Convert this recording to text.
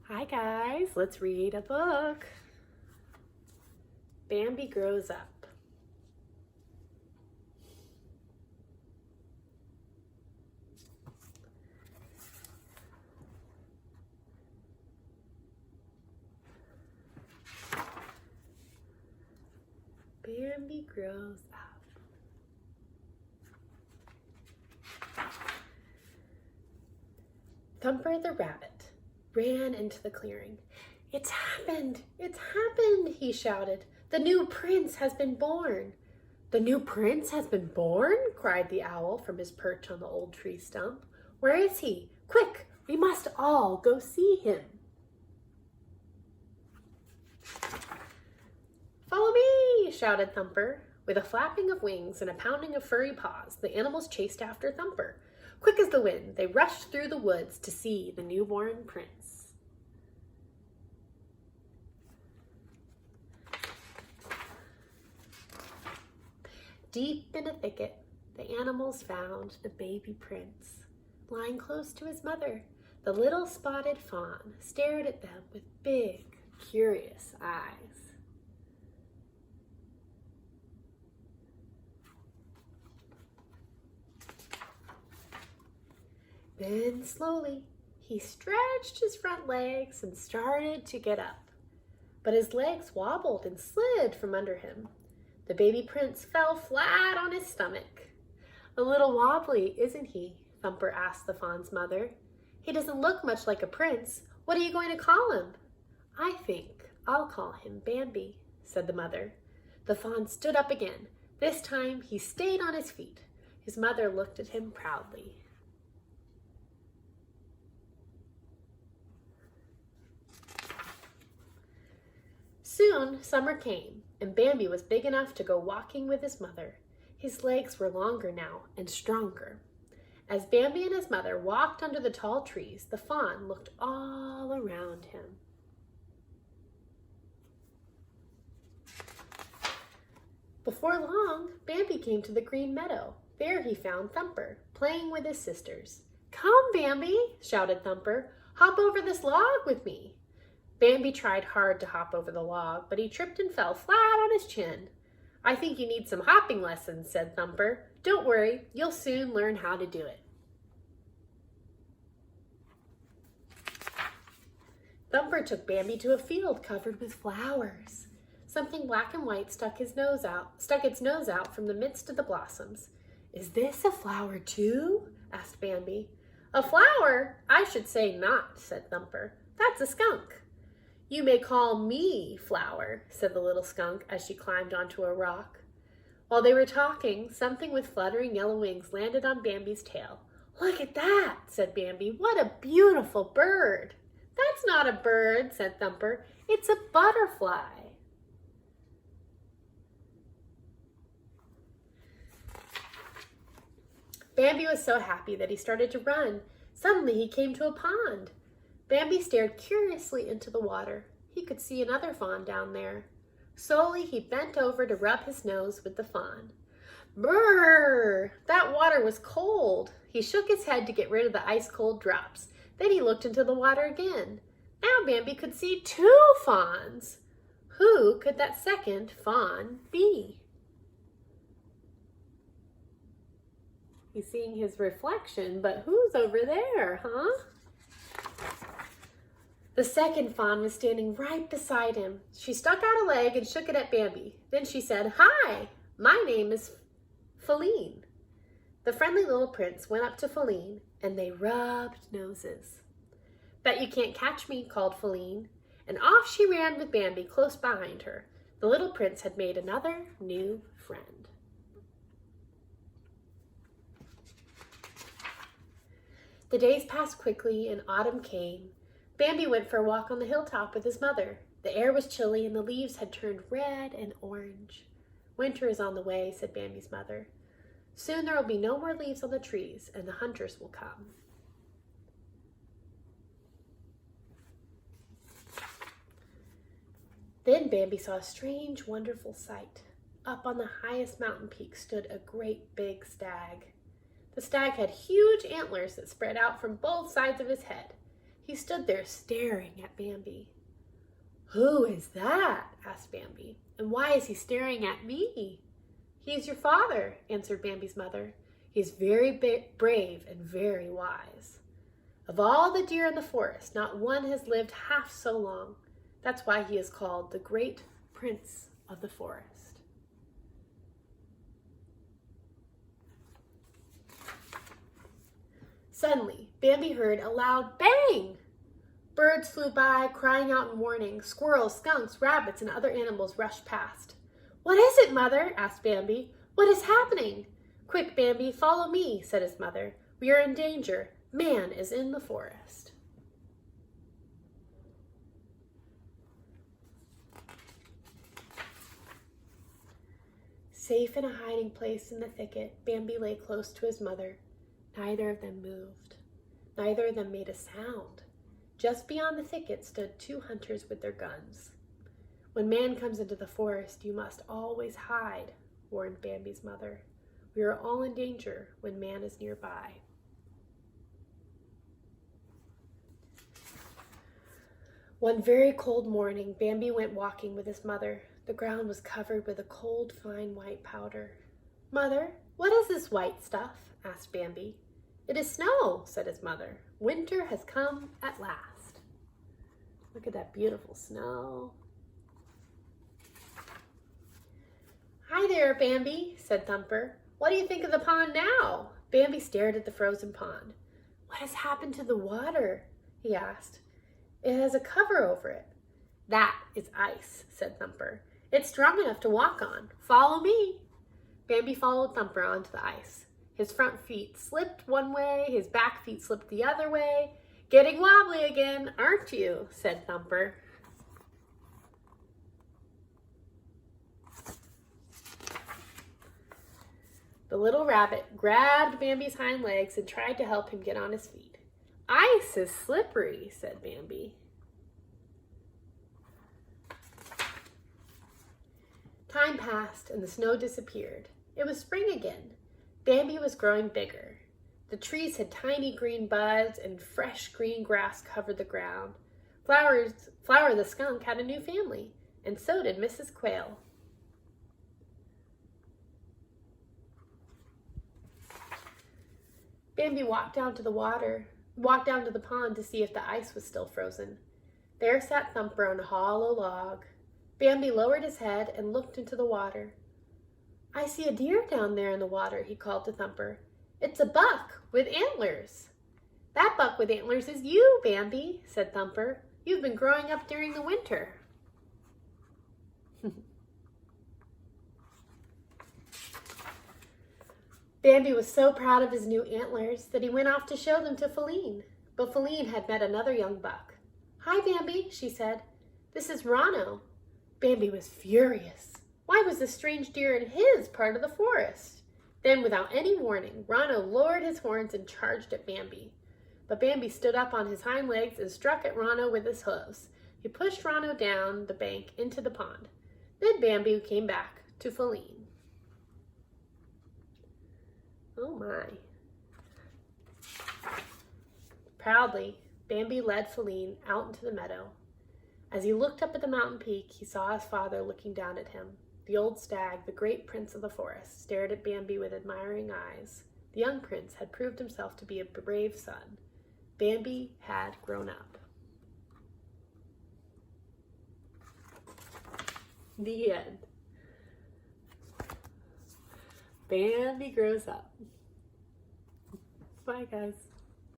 Hi guys, let's read a book. Bambi Grows Up. Bambi Grows Up. Thumper the rabbit ran into the clearing. "It's happened! It's happened!" he shouted. "The new prince has been born." "The new prince has been born?" cried the owl from his perch on the old tree stump. "Where is he? Quick, we must all go see him." "Follow me!" shouted Thumper. With a flapping of wings and a pounding of furry paws, the animals chased after Thumper. Quick as the wind, they rushed through the woods to see the newborn prince. Deep in a thicket, the animals found the baby prince. Lying close to his mother, the little spotted fawn stared at them with big, curious eyes. Then slowly, he stretched his front legs and started to get up. But his legs wobbled and slid from under him. The baby prince fell flat on his stomach. "A little wobbly, isn't he?" Thumper asked the fawn's mother. "He doesn't look much like a prince. What are you going to call him?" "I think I'll call him Bambi," said the mother. The fawn stood up again. This time he stayed on his feet. His mother looked at him proudly. Soon summer came, and Bambi was big enough to go walking with his mother. His legs were longer now and stronger. As Bambi and his mother walked under the tall trees, the fawn looked all around him. Before long, Bambi came to the green meadow. There he found Thumper, playing with his sisters. "Come, Bambi," shouted Thumper. "Hop over this log with me." Bambi tried hard to hop over the log, but he tripped and fell flat on his chin. "I think you need some hopping lessons," said Thumper. "Don't worry, you'll soon learn how to do it." Thumper took Bambi to a field covered with flowers. Something black and white stuck its nose out from the midst of the blossoms. "Is this a flower too?" asked Bambi. "A flower? I should say not," said Thumper. "That's a skunk." "You may call me Flower," said the little skunk as she climbed onto a rock. While they were talking, something with fluttering yellow wings landed on Bambi's tail. "Look at that," said Bambi. "What a beautiful bird." "That's not a bird," said Thumper. "It's a butterfly." Bambi was so happy that he started to run. Suddenly he came to a pond. Bambi stared curiously into the water. He could see another fawn down there. Slowly he bent over to rub his nose with the fawn. Brrr! That water was cold. He shook his head to get rid of the ice-cold drops. Then he looked into the water again. Now Bambi could see two fawns. Who could that second fawn be? He's seeing his reflection, but who's over there, huh? The second fawn was standing right beside him. She stuck out a leg and shook it at Bambi. Then she said, "Hi, my name is Feline." The friendly little prince went up to Feline and they rubbed noses. "Bet you can't catch me," called Feline. And off she ran with Bambi close behind her. The little prince had made another new friend. The days passed quickly and autumn came. Bambi went for a walk on the hilltop with his mother. The air was chilly and the leaves had turned red and orange. "Winter is on the way," said Bambi's mother. "Soon there will be no more leaves on the trees and the hunters will come." Then Bambi saw a strange, wonderful sight. Up on the highest mountain peak stood a great big stag. The stag had huge antlers that spread out from both sides of his head. He stood there staring at Bambi. "Who is that?" asked Bambi. "And why is he staring at me?" "He is your father," answered Bambi's mother. "He is very brave and very wise. Of all the deer in the forest, not one has lived half so long. That's why he is called the great prince of the forest." Suddenly, Bambi heard a loud bang. Birds flew by, crying out in warning. Squirrels, skunks, rabbits, and other animals rushed past. "What is it, Mother?" asked Bambi. "What is happening?" "Quick, Bambi, follow me," said his mother. "We are in danger. Man is in the forest." Safe in a hiding place in the thicket, Bambi lay close to his mother. Neither of them moved. Neither of them made a sound. Just beyond the thicket stood 2 hunters with their guns. "When man comes into the forest, you must always hide," warned Bambi's mother. "We are all in danger when man is nearby." One very cold morning, Bambi went walking with his mother. The ground was covered with a cold, fine white powder. "Mother, what is this white stuff?" asked Bambi. "It is snow," said his mother. "Winter has come at last." Look at that beautiful snow. "Hi there, Bambi," said Thumper. "What do you think of the pond now?" Bambi stared at the frozen pond. "What has happened to the water?" he asked. "It has a cover over it." "That is ice," said Thumper. "It's strong enough to walk on. Follow me." Bambi followed Thumper onto the ice. His front feet slipped one way, his back feet slipped the other way. "Getting wobbly again, aren't you?" said Thumper. The little rabbit grabbed Bambi's hind legs and tried to help him get on his feet. "Ice is slippery," said Bambi. Time passed and the snow disappeared. It was spring again. Bambi was growing bigger. The trees had tiny green buds and fresh green grass covered the ground. Flower the skunk had a new family, and so did Mrs. Quail. Bambi walked down to the pond to see if the ice was still frozen. There sat Thumper on a hollow log. Bambi lowered his head and looked into the water. "I see a deer down there in the water," he called to Thumper. "It's a buck with antlers." "That buck with antlers is you, Bambi," said Thumper. "You've been growing up during the winter." Bambi was so proud of his new antlers that he went off to show them to Feline. But Feline had met another young buck. "Hi, Bambi," she said. "This is Rano." Bambi was furious. Why was this strange deer in his part of the forest? Then, without any warning, Rano lowered his horns and charged at Bambi. But Bambi stood up on his hind legs and struck at Rano with his hooves. He pushed Rano down the bank into the pond. Then Bambi came back to Feline. Oh my. Proudly, Bambi led Feline out into the meadow. As he looked up at the mountain peak, he saw his father looking down at him. The old stag, the great prince of the forest, stared at Bambi with admiring eyes. The young prince had proved himself to be a brave son. Bambi had grown up. The end. Bambi grows up. Bye, guys.